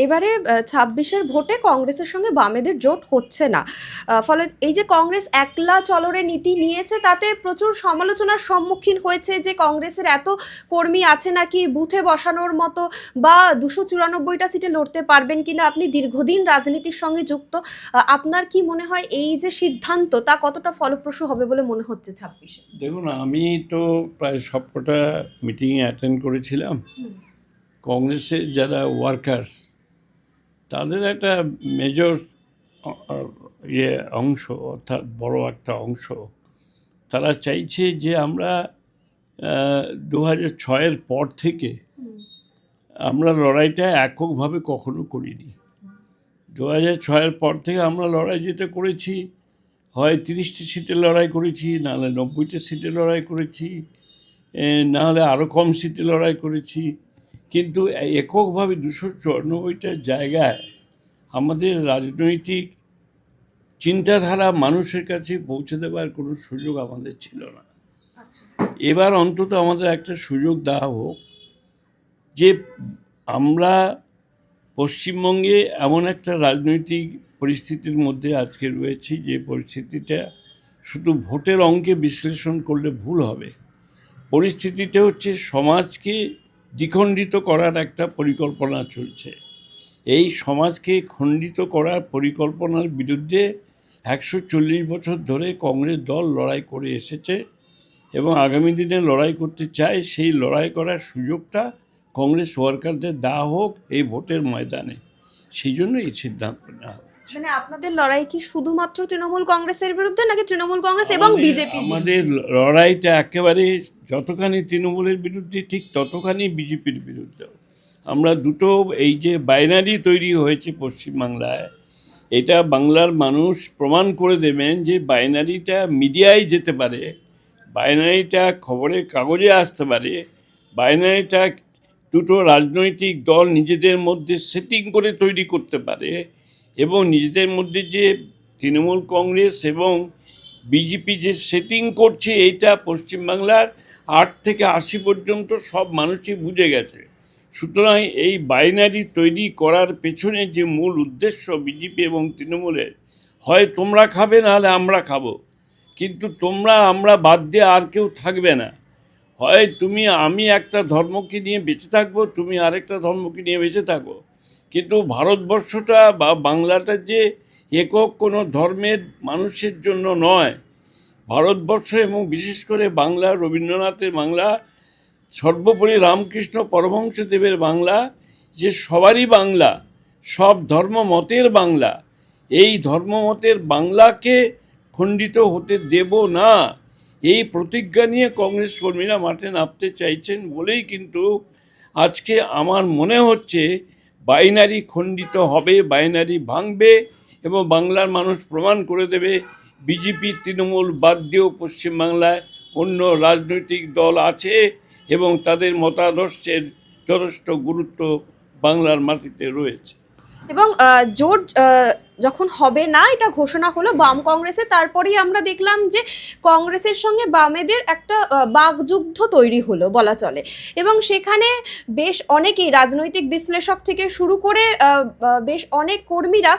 এবারে ২৬-এর ভোটে কংগ্রেসের সঙ্গে বামেদের জোট হচ্ছে না। ফলে এই যে কংগ্রেস একলা চলরে নীতি নিয়েছে তাতে প্রচুর সমালোচনার সম্মুখীন হয়েছে যে কংগ্রেসের এত কর্মী আছে নাকি বুথে বসানোর মতো, বা ২৯৪টা সিটে লড়তে পারবেন কিনা। আপনি দীর্ঘদিন রাজনীতির সঙ্গে যুক্ত, আপনার কি মনে হয় এই যে সিদ্ধান্ত তা কতটা ফলপ্রসূ হবে বলে মনে হচ্ছে ২৬-এ? দেখুন, আমি তো প্রায় সবকটা মিটিংয়ে অ্যাটেন্ড করেছিলাম। কংগ্রেসের যারা ওয়ার্কার্স তাদের একটা মেজর অংশ, অর্থাৎ বড় একটা অংশ, তারা চাইছে যে আমরা ২০০৬-এর পর থেকে আমরা লড়াইটা এককভাবে কখনো করিনি। ২০০৬-এর পর থেকে আমরা লড়াই যেটা করেছি, হয় ৩০টি সিটে লড়াই করেছি, নাহলে ৯০টা সিটে লড়াই করেছি, নাহলে আরও কম সিটে লড়াই করেছি। কিন্তু এককভাবে ২৯৪টা জায়গায় আমাদের রাজনৈতিক চিন্তাধারা মানুষের কাছে পৌঁছে দেওয়ার কোনো সুযোগ আমাদের ছিল না। এবার অন্তত আমাদের একটা সুযোগ দেওয়া হোক যে আমরা পশ্চিমবঙ্গে এমন একটা রাজনৈতিক পরিস্থিতির মধ্যে আজকে রয়েছি, যে পরিস্থিতিটা শুধু ভোটের অঙ্কে বিশ্লেষণ করলে ভুল হবে। পরিস্থিতিটা হচ্ছে সমাজকে দ্বিখণ্ডিত করার একটা পরিকল্পনা চলছে। এই সমাজকে খণ্ডিত করার পরিকল্পনার বিরুদ্ধে ১৪০ বছর ধরে কংগ্রেস দল লড়াই করে এসেছে এবং আগামী দিনে লড়াই করতে চায়। সেই লড়াই করার সুযোগটা কংগ্রেস ওয়ার্কারদের দেওয়া হোক এই ভোটের ময়দানে, সেই জন্য এই সিদ্ধান্ত নেওয়া হবে। মানে আপনাদের লড়াই কি শুধুমাত্র তৃণমূল কংগ্রেসের বিরুদ্ধে নাকি তৃণমূল কংগ্রেস এবং বিজেপি? আমাদের লড়াইটা একেবারে যতখানি তৃণমূলের বিরুদ্ধে ঠিক ততখানি বিজেপির বিরুদ্ধে। আমরা দুটো, এই যে বাইনারি তৈরি হয়েছে পশ্চিমবাংলায়, এটা বাংলার মানুষ প্রমাণ করে দেবেন যে বাইনারিটা মিডিয়ায় যেতে পারে, বাইনারিটা খবরের কাগজে আসতে পারে, বাইনারিটা দুটো রাজনৈতিক দল নিজেদের মধ্যে সেটিং করে তৈরি করতে পারে, এবং নিজেদের মধ্যে যে তৃণমূল কংগ্রেস এবং বিজেপি যে সেটিং করছে, এইটা পশ্চিমবাংলার ৮ থেকে ৮০ পর্যন্ত সব মানুষই বুঝে গেছে। সুতরাং এই বাইনারি তৈরি করার পেছনে যে মূল উদ্দেশ্য বিজেপি এবং তৃণমূলের, হয় তোমরা খাবে নাহলে আমরা খাবো, কিন্তু তোমরা আমরা বাদ দিয়ে আর কেউ থাকবে না। হয় আমি একটা ধর্মকে নিয়ে বেঁচে থাকবো, তুমি আরেকটা ধর্মকে নিয়ে বেঁচে থাকো, কিন্তু ভারতবর্ষটা বা বাংলাটা যে একক কোনো ধর্মের মানুষের জন্য নয়। ভারতবর্ষ এবং বিশেষ করে বাংলা, রবীন্দ্রনাথের বাংলা, সর্বোপরি রামকৃষ্ণ পরমহংসদেবের বাংলা, যে সবারই বাংলা, সব ধর্মমতের বাংলা। এই ধর্মমতের বাংলাকে খণ্ডিত হতে দেব না, এই প্রতিজ্ঞা নিয়ে কংগ্রেস কর্মীরা মাঠে নামতে চাইছেন বলেই কিন্তু আজকে আমার মনে হচ্ছে বাইনারি খণ্ডিত হবে, বাইনারি ভাঙবে, এবং বাংলার মানুষ প্রমাণ করে দেবে বিজেপি তৃণমূল বাদ দিয়েও পশ্চিমবাংলায় অন্য রাজনৈতিক দল আছে এবং তাদের মতাদর্শের যথেষ্ট গুরুত্ব বাংলার মাটিতে রয়েছে। এবং জোট যখন হবে না এটা ঘোষণা হলো বাম কংগ্রেসে, তারপরেই আমরা দেখলাম যে কংগ্রেসের সঙ্গে বামেদের একটা বাকযুদ্ধ তৈরি হলো বলা চলে, এবং সেখানে বেশ অনেকেই রাজনৈতিক বিশ্লেষক থেকে শুরু করে বেশ অনেক কর্মীরা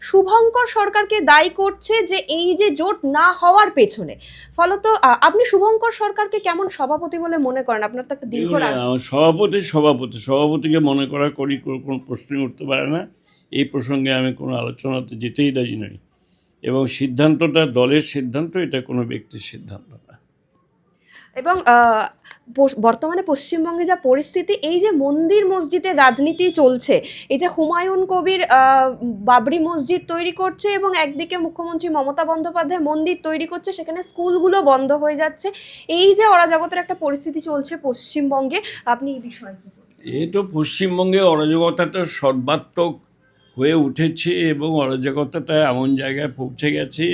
শুভঙ্কর সরকারকে দায়ী করছে যে এই যে জোট না হওয়ার পেছনে। ফলত আপনি শুভঙ্কর সরকারকে কেমন সভাপতি বলে মনে করেন? আপনার তো একটা দীর্ঘ সভাপতিকে মনে করা করি কোনো প্রশ্নই উঠতে পারে না। এই প্রসঙ্গে আমি কোনো আলোচনাতে যেতেই রাজি নই, এবং সিদ্ধান্তটা দলের সিদ্ধান্ত, এটা কোনো ব্যক্তির সিদ্ধান্ত না। এবং বর্তমানে পশ্চিমবঙ্গে যা পরিস্থিতি, এই যে মন্দির মসজিদের রাজনীতি চলছে, এই যে হুমায়ুন কবির বাবরি মসজিদ তৈরি করছে এবং একদিকে মুখ্যমন্ত্রী মমতা বন্দ্যোপাধ্যায় মন্দির তৈরি করছে, সেখানে স্কুলগুলো বন্ধ হয়ে যাচ্ছে, এই যে অরাজকতার একটা পরিস্থিতি চলছে পশ্চিমবঙ্গে, আপনি এই বিষয়ে কি বলবেন? এই তো পশ্চিমবঙ্গে অরাজকতাটা সর্বাত্মক হয়ে উঠেছে, এবং অরাজকতাটা এমন জায়গায় পৌঁছে গেছে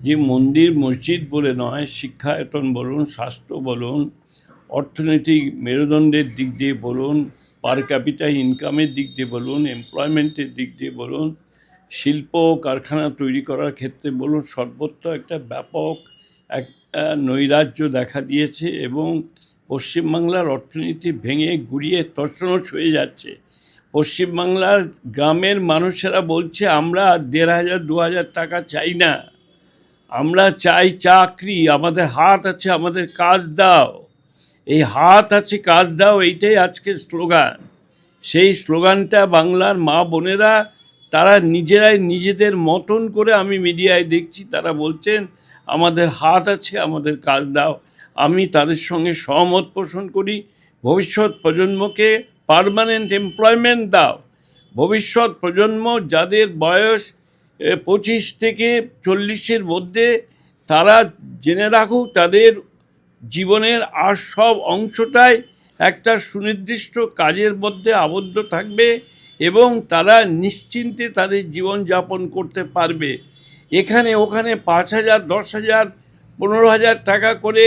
যে মন্দির মসজিদ বলে নয়, শিক্ষায়তন বলুন, স্বাস্থ্য বলুন, অর্থনৈতিক মেরুদণ্ডের দিক দিয়ে বলুন, পার ক্যাপিটা ইনকামের দিক দিয়ে বলুন, এমপ্লয়মেন্টের দিক দিয়ে বলুন, শিল্প কারখানা তৈরি করার ক্ষেত্রে বলুন, সর্বত্র একটা ব্যাপক এক নৈরাজ্য দেখা দিয়েছে, এবং পশ্চিমবাংলার অর্থনীতি ভেঙে গুড়িয়ে তছনছ হয়ে যাচ্ছে। পশ্চিমবাংলার গ্রামের মানুষেরা বলছে আমরা ১,৫০০ ২,০০০ টাকা চাই না, আমরা চাই চাকরি, আমাদের হাত আছে, আমাদের কাজ দাও। এই হাত আছে কাজ দাও, এইটাই আজকে স্লোগান। সেই স্লোগানটা বাংলার মা বোনেরা তারা নিজেরাই নিজেদের মতন করে, আমি মিডিয়ায় দেখছি তারা বলছেন আমাদের হাত আছে, আমাদের কাজ দাও। আমি তাদের সঙ্গে সহমত পোষণ করি। ভবিষ্যৎ প্রজন্মকে পার্মানেন্ট এমপ্লয়মেন্ট দাও। ভবিষ্যৎ প্রজন্ম যাদের বয়স ২৫ থেকে ৪০-এর মধ্যে, তারা জেনে রাখুক তাদের জীবনের আর সব অংশটাই একটা সুনির্দিষ্ট কাজের মধ্যে আবদ্ধ থাকবে এবং তারা নিশ্চিন্তে তাদের জীবনযাপন করতে পারবে। এখানে ওখানে ৫,০০০, ১০,০০০, ১৫,০০০ টাকা করে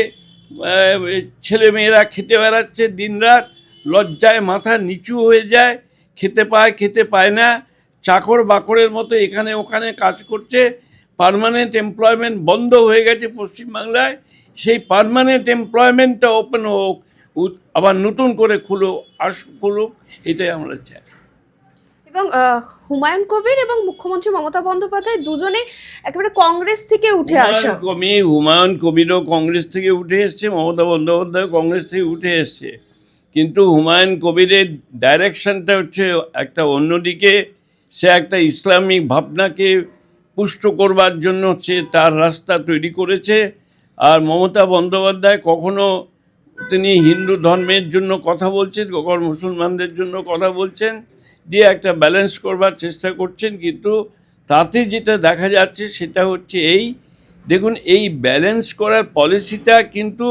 ছেলেমেয়েরা খেতে বেড়াচ্ছে দিনরাত, লজ্জায় মাথা নিচু হয়ে যায়, খেতে পায় না, চাকর বাকরের মতো এখানে ওখানে কাজ করছে। পার্মানেন্ট এমপ্লয়মেন্ট বন্ধ হয়ে গেছে পশ্চিমবাংলায়। সেই পার্মানেন্ট এমপ্লয়মেন্টটা ওপেন হোক, আবার নতুন করে খুলুক, এটাই আমরা চাই। এবং হুমায়ুন কবির এবং মুখ্যমন্ত্রী মমতা বন্দ্যোপাধ্যায় দুজনেই একেবারে কংগ্রেস থেকে উঠে আসা। হুমায়ুন কবিরও কংগ্রেস থেকে উঠে এসছে, মমতা বন্দ্যোপাধ্যায় কংগ্রেস থেকে উঠে এসছে, কিন্তু হুমায়ুন কবিরের ডাইরেকশনটা হচ্ছে একটা অন্যদিকে। সে একটা ইসলামিক ভাবনাকে পুষ্ট করবার জন্য সে তার রাস্তা তৈরি করেছে। আর মমতা বন্দ্যোপাধ্যায় কখনো তিনি হিন্দু ধর্মের জন্য কথা বলছেন, কখনো মুসলমানদের জন্য কথা বলছেন, দিয়ে একটা ব্যালেন্স করবার চেষ্টা করছেন। কিন্তু তাতে যেটা দেখা যাচ্ছে সেটা হচ্ছে দেখুন, এই ব্যালেন্স করার পলিসিটা কিন্তু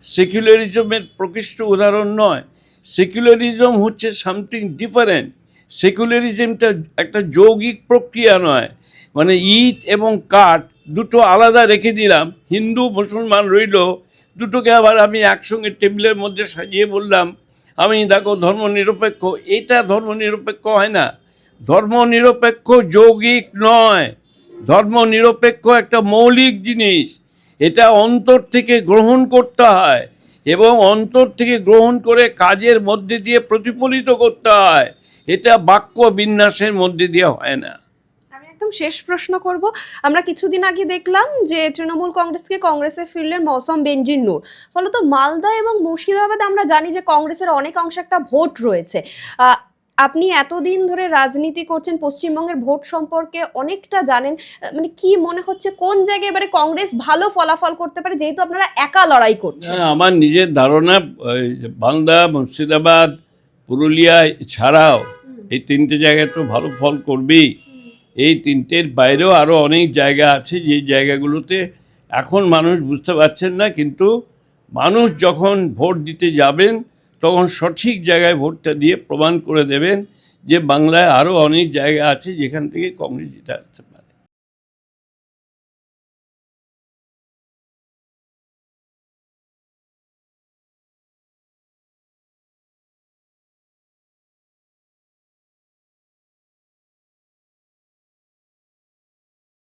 সেকুলারিজমের প্রকৃষ্ট উদাহরণ নয়। সেকুলারিজম হচ্ছে সামথিং ডিফারেন্ট। সেকুলারিজমটা একটা যৌগিক প্রক্রিয়া নয়, মানে ইট এবং কাঠ দুটো আলাদা রেখে দিলাম, হিন্দু মুসলমান রইল, দুটোকে আবার আমি একসঙ্গে টেবিলের মধ্যে সাজিয়ে বললাম আমি দেখো ধর্মনিরপেক্ষ। এটা ধর্মনিরপেক্ষ হয় না। ধর্মনিরপেক্ষ যৌগিক নয়, ধর্মনিরপেক্ষ একটা মৌলিক জিনিস। এটা অন্তর থেকে গ্রহণ করতে হয় এবং অন্তর থেকে গ্রহণ করে কাজের মধ্যে দিয়ে প্রতিফলিত করতে হয়। এটা বাক্য বিন্যাসের মধ্যে দিয়ে হয় না। আমি একদম শেষ প্রশ্ন করব। আমরা কিছুদিন আগে দেখলাম যে তৃণমূল কংগ্রেস থেকে কংগ্রেসে ফিরলেন মৌসম বেনজির নূর। ফলত মালদা এবং মুর্শিদাবাদে আমরা জানি যে কংগ্রেসের অনেক অংশে একটা ভোট রয়েছে। আপনি এতদিন ধরে রাজনীতি করছেন, পশ্চিমবঙ্গের ভোট সম্পর্কে অনেকটা জানেন, মানে কি মনে হচ্ছে কোন জায়গায় এবারে কংগ্রেস ভালো ফলাফল করতে পারে, যেহেতু আপনারা একা লড়াই করছেন? আমার নিজের ধারণা মালদা, মুর্শিদাবাদ, পুরুলিয়া ছাড়াও এই তিনটে জায়গায় তো ভালো ফল করবেই। এই তিনটের বাইরেও আরও অনেক জায়গা আছে যে জায়গাগুলোতে এখন মানুষ বুঝতে পারছেন না, কিন্তু মানুষ যখন ভোট দিতে যাবেন তখন সঠিক জায়গায় ভোটটা দিয়ে প্রমাণ করে দেবেন যে বাংলায় আরও অনেক জায়গা আছে যেখান থেকে কংগ্রেস জিতে আসতে পারে।